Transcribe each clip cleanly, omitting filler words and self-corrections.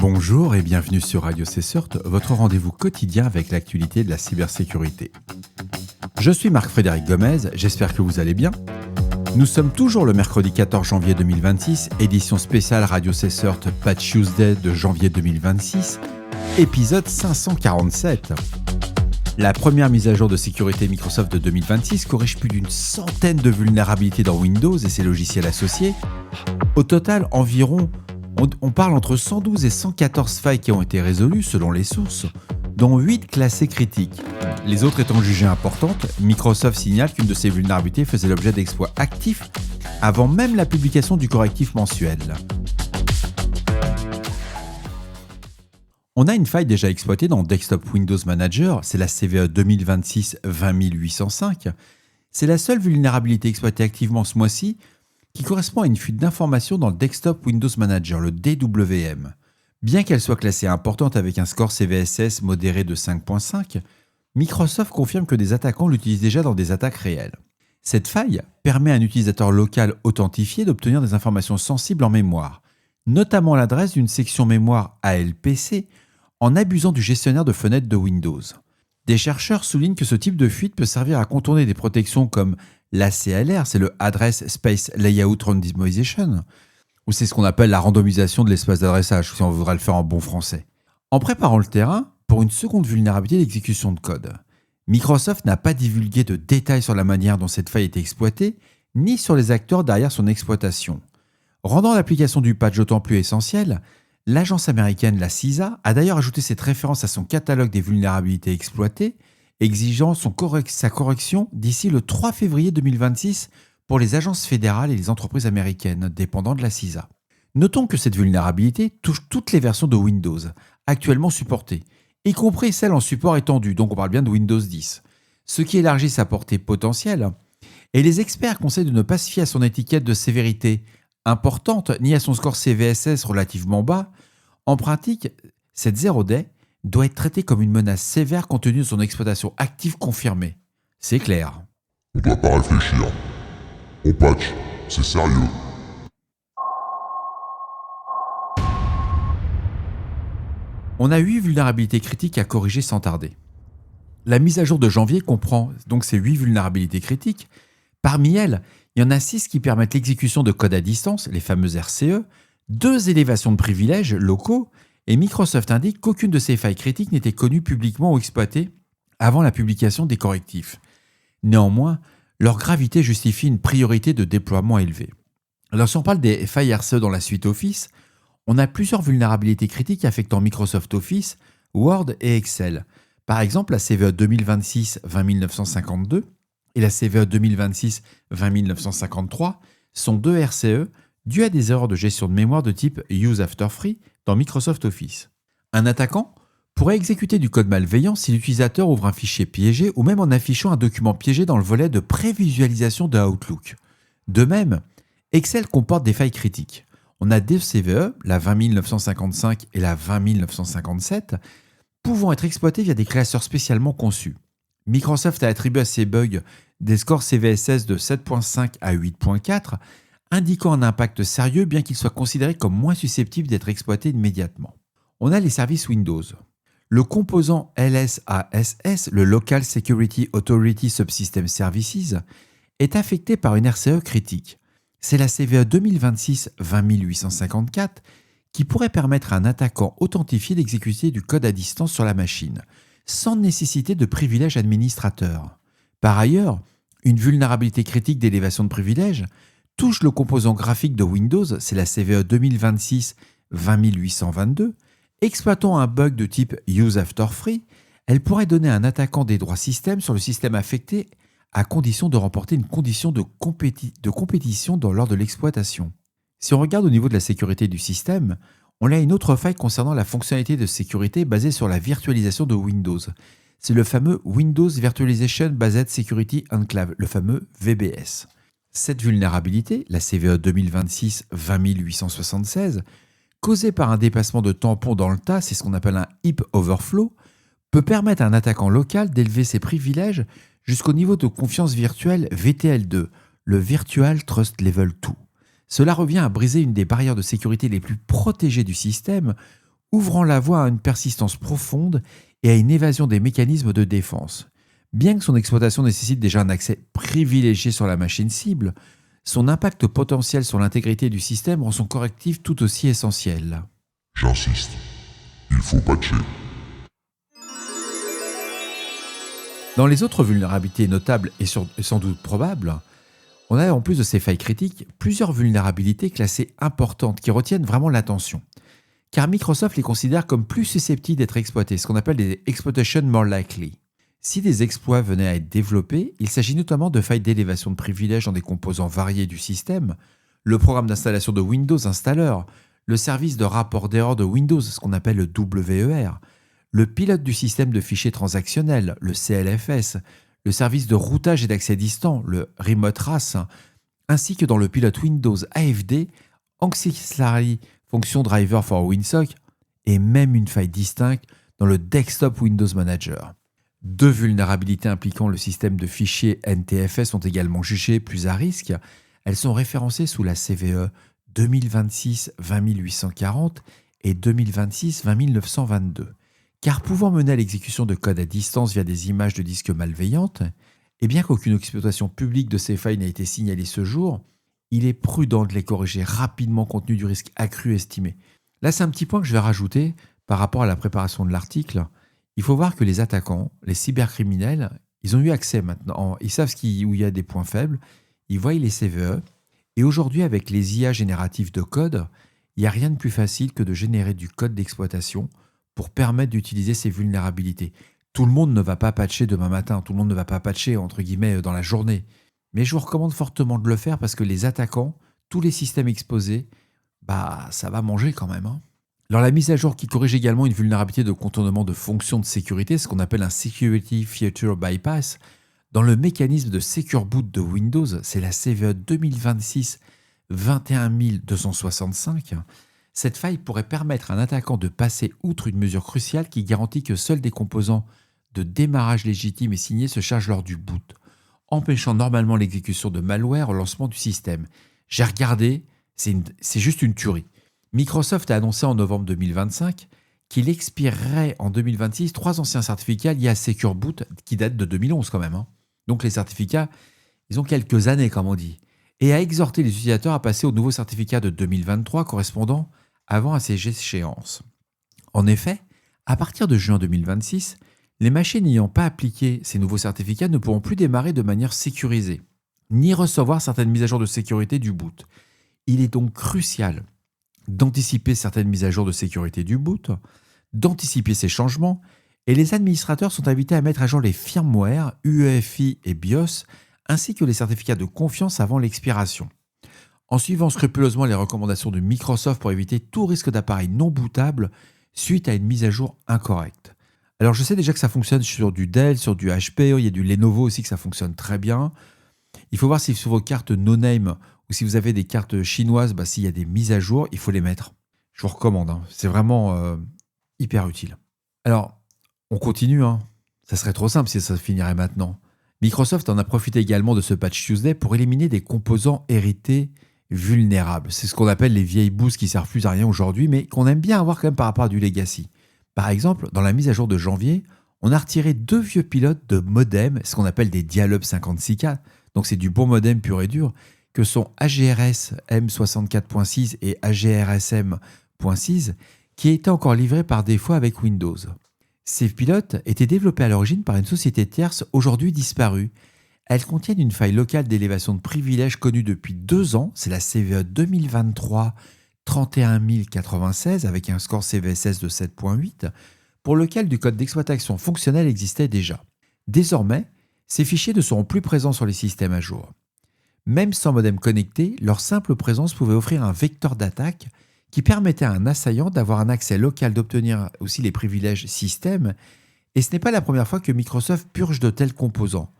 Bonjour et bienvenue sur Radio CSERT, votre rendez-vous quotidien avec l'actualité de la cybersécurité. Je suis Marc-Frédéric Gomez, j'espère que vous allez bien. Nous sommes toujours le mercredi 14 janvier 2026, édition spéciale Radio CSERT Patch Tuesday de janvier 2026, épisode 547. La première mise à jour de sécurité Microsoft de 2026 corrige plus d'une centaine de vulnérabilités dans Windows et ses logiciels associés. Au total, on parle entre 112 et 114 failles qui ont été résolues selon les sources, dont 8 classées critiques. Les autres étant jugées importantes, Microsoft signale qu'une de ces vulnérabilités faisait l'objet d'exploits actifs avant même la publication du correctif mensuel. On a une faille déjà exploitée dans Desktop Windows Manager, c'est la CVE 2026-20805. C'est la seule vulnérabilité exploitée activement ce mois-ci qui correspond à une fuite d'informations dans le Desktop Windows Manager, le DWM. Bien qu'elle soit classée importante avec un score CVSS modéré de 5.5, Microsoft confirme que des attaquants l'utilisent déjà dans des attaques réelles. Cette faille permet à un utilisateur local authentifié d'obtenir des informations sensibles en mémoire, notamment l'adresse d'une section mémoire ALPC, en abusant du gestionnaire de fenêtres de Windows. Des chercheurs soulignent que ce type de fuite peut servir à contourner des protections comme l'ACLR, c'est le Address Space Layout Randomization, ou c'est ce qu'on appelle la randomisation de l'espace d'adressage, si on voudrait le faire en bon français. En préparant le terrain pour une seconde vulnérabilité d'exécution de code, Microsoft n'a pas divulgué de détails sur la manière dont cette faille était exploitée, ni sur les acteurs derrière son exploitation. Rendant l'application du patch d'autant plus essentielle, l'agence américaine, la CISA, a d'ailleurs ajouté cette référence à son catalogue des vulnérabilités exploitées, exigeant sa correction d'ici le 3 février 2026 pour les agences fédérales et les entreprises américaines dépendant de la CISA. Notons que cette vulnérabilité touche toutes les versions de Windows actuellement supportées, y compris celles en support étendu, donc on parle bien de Windows 10, ce qui élargit sa portée potentielle, et les experts conseillent de ne pas se fier à son étiquette de sévérité importante ni à son score CVSS relativement bas. En pratique, cette zero day doit être traitée comme une menace sévère compte tenu de son exploitation active confirmée. C'est clair. On doit pas réfléchir. On patch, c'est sérieux. On a 8 vulnérabilités critiques à corriger sans tarder. La mise à jour de janvier comprend donc ces 8 vulnérabilités critiques. Parmi elles, il y en a 6 qui permettent l'exécution de code à distance, les fameuses RCE, 2 élévations de privilèges locaux, et Microsoft indique qu'aucune de ces failles critiques n'était connue publiquement ou exploitée avant la publication des correctifs. Néanmoins, leur gravité justifie une priorité de déploiement élevée. Alors si on parle des failles RCE dans la suite Office, on a plusieurs vulnérabilités critiques affectant Microsoft Office, Word et Excel. Par exemple, la CVE 2026-20952 et la CVE 2026-20953 sont 2 RCE dues à des erreurs de gestion de mémoire de type Use After Free dans Microsoft Office. Un attaquant pourrait exécuter du code malveillant si l'utilisateur ouvre un fichier piégé ou même en affichant un document piégé dans le volet de prévisualisation de Outlook. De même, Excel comporte des failles critiques. On a deux CVE, la 20955 et la 20957, pouvant être exploitées via des classeurs spécialement conçus. Microsoft a attribué à ces bugs des scores CVSS de 7.5 à 8.4, indiquant un impact sérieux bien qu'il soit considéré comme moins susceptible d'être exploité immédiatement. On a les services Windows. Le composant LSASS, le Local Security Authority Subsystem Services, est affecté par une RCE critique. C'est la CVE 2026-20854 qui pourrait permettre à un attaquant authentifié d'exécuter du code à distance sur la machine, sans nécessité de privilège administrateur. Par ailleurs, une vulnérabilité critique d'élévation de privilèges touche le composant graphique de Windows, c'est la CVE 2026-20822, exploitant un bug de type Use After Free, elle pourrait donner à un attaquant des droits système sur le système affecté à condition de remporter une condition de compétition lors de l'exploitation. Si on regarde au niveau de la sécurité du système, on a une autre faille concernant la fonctionnalité de sécurité basée sur la virtualisation de Windows. C'est le fameux Windows Virtualization Based Security Enclave, le fameux VBS. Cette vulnérabilité, la CVE 2026-20876, causée par un dépassement de tampons dans le tas, c'est ce qu'on appelle un heap overflow, peut permettre à un attaquant local d'élever ses privilèges jusqu'au niveau de confiance virtuelle VTL2, le Virtual Trust Level 2. Cela revient à briser une des barrières de sécurité les plus protégées du système, ouvrant la voie à une persistance profonde et à une évasion des mécanismes de défense. Bien que son exploitation nécessite déjà un accès privilégié sur la machine cible, son impact potentiel sur l'intégrité du système rend son correctif tout aussi essentiel. J'insiste. Il faut patcher. Dans les autres vulnérabilités notables et sans doute probables, on a en plus de ces failles critiques, plusieurs vulnérabilités classées importantes qui retiennent vraiment l'attention. Car Microsoft les considère comme plus susceptibles d'être exploités, ce qu'on appelle des exploitation more likely. Si des exploits venaient à être développés, il s'agit notamment de failles d'élévation de privilèges dans des composants variés du système, le programme d'installation de Windows Installer, le service de rapport d'erreur de Windows, ce qu'on appelle le WER, le pilote du système de fichiers transactionnels, le CLFS, le service de routage et d'accès distant, le Remote RAS, ainsi que dans le pilote Windows AFD, Auxiliary Function Driver for WinSock, et même une faille distincte dans le Desktop Windows Manager. 2 vulnérabilités impliquant le système de fichiers NTFS sont également jugées plus à risque. Elles sont référencées sous la CVE 2026-20840 et 2026-20922. Car pouvant mener à l'exécution de code à distance via des images de disques malveillantes, et bien qu'aucune exploitation publique de ces failles n'ait été signalée ce jour, il est prudent de les corriger rapidement compte tenu du risque accru estimé. Là, c'est un petit point que je vais rajouter par rapport à la préparation de l'article. Il faut voir que les attaquants, les cybercriminels, ils ont eu accès maintenant. Ils savent où il y a des points faibles, ils voient les CVE. Et aujourd'hui, avec les IA génératives de code, il n'y a rien de plus facile que de générer du code d'exploitation pour permettre d'utiliser ces vulnérabilités. Tout le monde ne va pas patcher demain matin, tout le monde ne va pas patcher, entre guillemets, dans la journée. Mais je vous recommande fortement de le faire parce que les attaquants, tous les systèmes exposés, ça va manger quand même. Alors la mise à jour qui corrige également une vulnérabilité de contournement de fonctions de sécurité, ce qu'on appelle un Security Feature Bypass, dans le mécanisme de Secure Boot de Windows, c'est la CVE 2026-21265. Cette faille pourrait permettre à un attaquant de passer outre une mesure cruciale qui garantit que seuls des composants de démarrage légitimes et signés se chargent lors du boot, empêchant normalement l'exécution de malware au lancement du système. J'ai regardé, c'est juste une tuerie. Microsoft a annoncé en novembre 2025 qu'il expirerait en 2026 3 anciens certificats liés à Secure Boot qui datent de 2011 quand même. Donc les certificats, ils ont quelques années comme on dit. Et a exhorté les utilisateurs à passer au nouveau certificat de 2023 correspondant avant à ces échéances. En effet, à partir de juin 2026, les machines n'ayant pas appliqué ces nouveaux certificats ne pourront plus démarrer de manière sécurisée, ni recevoir certaines mises à jour de sécurité du boot. Il est donc crucial d'anticiper certaines mises à jour de sécurité du boot, d'anticiper ces changements, et les administrateurs sont invités à mettre à jour les firmware, UEFI et BIOS, ainsi que les certificats de confiance avant l'expiration. En suivant scrupuleusement les recommandations de Microsoft pour éviter tout risque d'appareil non bootable suite à une mise à jour incorrecte. Alors je sais déjà que ça fonctionne sur du Dell, sur du HP, il y a du Lenovo aussi que ça fonctionne très bien. Il faut voir si sur vos cartes no-name ou si vous avez des cartes chinoises, s'il y a des mises à jour, il faut les mettre. Je vous recommande, c'est vraiment hyper utile. Alors, on continue, ça serait trop simple si ça finirait maintenant. Microsoft en a profité également de ce patch Tuesday pour éliminer des composants hérités vulnérables. C'est ce qu'on appelle les vieilles boosts qui servent plus à rien aujourd'hui, mais qu'on aime bien avoir quand même par rapport à du legacy. Par exemple, dans la mise à jour de janvier, on a retiré 2 vieux pilotes de modem, ce qu'on appelle des Dial-Up 56K, donc c'est du bon modem pur et dur, que sont AGRS M64.6 et AGRS M.6, qui étaient encore livrés par défaut avec Windows. Ces pilotes étaient développés à l'origine par une société tierce aujourd'hui disparue. Elles contiennent une faille locale d'élévation de privilèges connue depuis 2 ans, c'est la CVE 2023-31096 avec un score CVSS de 7.8, pour lequel du code d'exploitation fonctionnel existait déjà. Désormais, ces fichiers ne seront plus présents sur les systèmes à jour. Même sans modem connecté, leur simple présence pouvait offrir un vecteur d'attaque qui permettait à un assaillant d'avoir un accès local, d'obtenir aussi les privilèges système, et ce n'est pas la première fois que Microsoft purge de tels composants.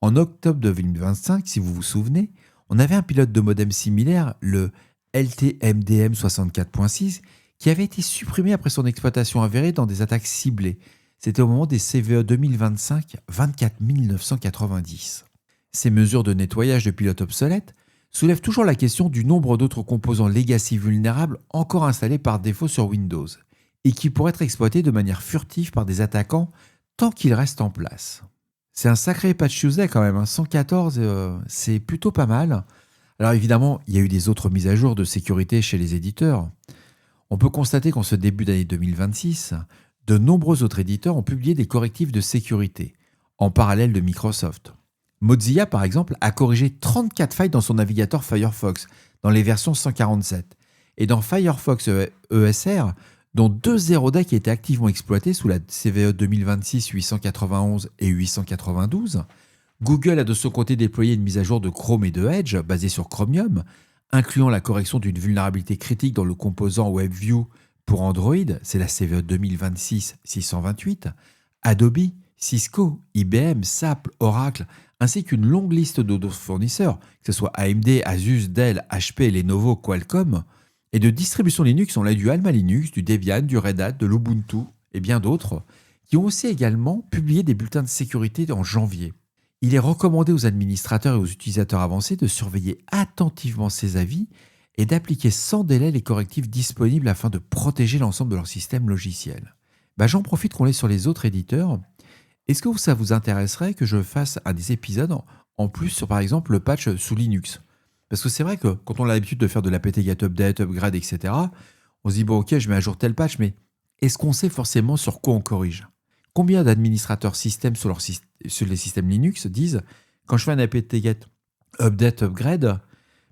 En octobre 2025, si vous vous souvenez, on avait un pilote de modem similaire, le LTMDM 64.6, qui avait été supprimé après son exploitation avérée dans des attaques ciblées. C'était au moment des CVE 2025 24990. Ces mesures de nettoyage de pilotes obsolètes soulèvent toujours la question du nombre d'autres composants legacy vulnérables encore installés par défaut sur Windows. et qui pourrait être exploité de manière furtive par des attaquants tant qu'il reste en place. C'est un sacré patch Tuesday quand même, 114, c'est plutôt pas mal. Alors évidemment, il y a eu des autres mises à jour de sécurité chez les éditeurs. On peut constater qu'en ce début d'année 2026, de nombreux autres éditeurs ont publié des correctifs de sécurité, en parallèle de Microsoft. Mozilla, par exemple, a corrigé 34 failles dans son navigateur Firefox, dans les versions 147. Et dans Firefox ESR, dont 2 zero day qui étaient activement exploités sous la CVE 2026 891 et 892, Google a de son côté déployé une mise à jour de Chrome et de Edge basée sur Chromium, incluant la correction d'une vulnérabilité critique dans le composant WebView pour Android, c'est la CVE 2026 628, Adobe, Cisco, IBM, SAP, Oracle, ainsi qu'une longue liste d'autres fournisseurs, que ce soit AMD, Asus, Dell, HP, Lenovo, Qualcomm, et de distributions Linux, on a du Alma Linux, du Debian, du Red Hat, de l'Ubuntu et bien d'autres, qui ont aussi également publié des bulletins de sécurité en janvier. Il est recommandé aux administrateurs et aux utilisateurs avancés de surveiller attentivement ces avis et d'appliquer sans délai les correctifs disponibles afin de protéger l'ensemble de leur système logiciel. J'en profite qu'on est sur les autres éditeurs. Est-ce que ça vous intéresserait que je fasse des épisodes en plus sur par exemple le patch sous Linux ? Parce que c'est vrai que quand on a l'habitude de faire de l'apt-get update, upgrade, etc., on se dit, bon ok, je mets à jour tel patch, mais est-ce qu'on sait forcément sur quoi on corrige ? Combien d'administrateurs système sur les systèmes Linux disent, quand je fais un apt-get update, upgrade,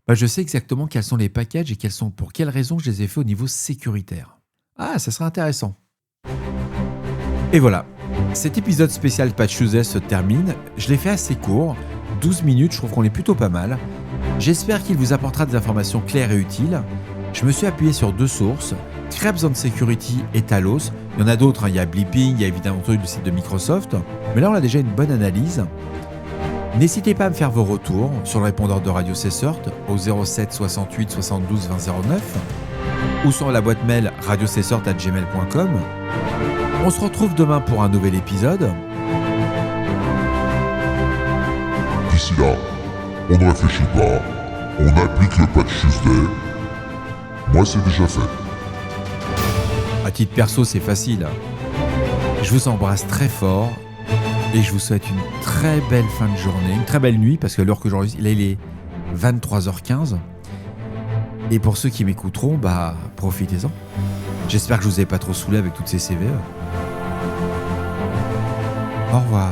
je sais exactement quels sont les packages et pour quelles raisons je les ai fait au niveau sécuritaire. Ah, ça serait intéressant. Et voilà, cet épisode spécial Patch Tuesday se termine. Je l'ai fait assez court, 12 minutes, je trouve qu'on est plutôt pas mal. J'espère qu'il vous apportera des informations claires et utiles. Je me suis appuyé sur 2 sources, Krebs on Security et Talos. Il y en a d'autres, il y a Blipping, il y a évidemment le site de Microsoft. Mais là, on a déjà une bonne analyse. N'hésitez pas à me faire vos retours sur le répondeur de Radio CSERT au 07 68 72 20 09 ou sur la boîte mail radiocessort@gmail.com. On se retrouve demain pour un nouvel épisode. D'ici là, on ne réfléchit pas, on applique le patch Tuesday. Moi, c'est déjà fait. À titre perso, c'est facile. Je vous embrasse très fort et je vous souhaite une très belle fin de journée, une très belle nuit, parce que l'heure que j'enregistre, là, il est 23h15. Et pour ceux qui m'écouteront, profitez-en. J'espère que je vous ai pas trop saoulé avec toutes ces CVE. Au revoir.